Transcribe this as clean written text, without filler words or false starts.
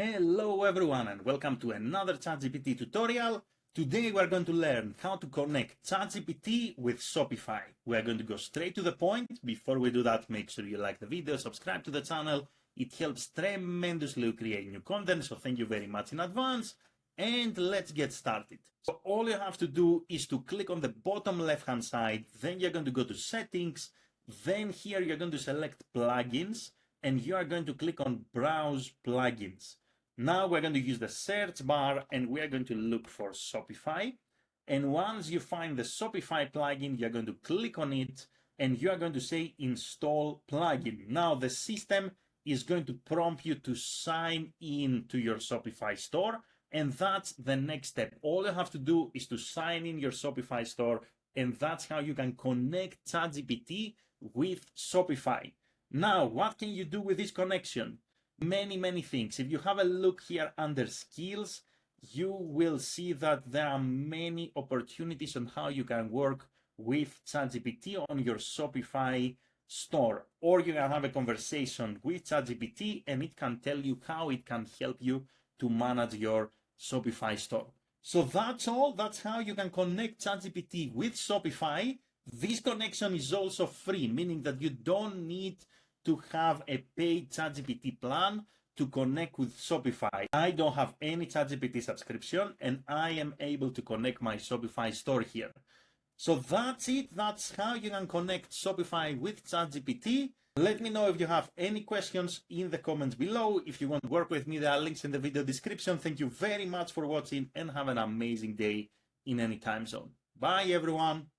Hello everyone and welcome to another ChatGPT tutorial. Today we are going to learn how to connect ChatGPT with Shopify. We are going to go straight to the point. Before we do that, make sure you like the video, subscribe to the channel. It helps tremendously create new content, so thank you very much in advance. And let's get started. So all you have to do is to click on the bottom left hand side, then you're going to go to settings, then here you're going to select plugins, and you are going to click on browse plugins. Now we're going to use the search bar and we are going to look for Shopify. And once you find the Shopify plugin, you're going to click on it and you are going to say install plugin. Now the system is going to prompt you to sign in to your Shopify store. And that's the next step. All you have to do is to sign in your Shopify store. And that's how you can connect ChatGPT with Shopify. Now, what can you do with this connection? Many things. If you have a look here under skills, you will see that there are many opportunities on how you can work with ChatGPT on your Shopify store. Or you can have a conversation with ChatGPT and it can tell you how it can help you to manage your Shopify store. So that's all. That's how you can connect ChatGPT with Shopify. This connection is also free, meaning that you don't need to have a paid ChatGPT plan to connect with Shopify. I don't have any ChatGPT subscription and I am able to connect my Shopify store here. So that's it. That's how you can connect Shopify with ChatGPT. Let me know if you have any questions in the comments below. If you want to work with me, there are links in the video description. Thank you very much for watching and have an amazing day in any time zone. Bye everyone.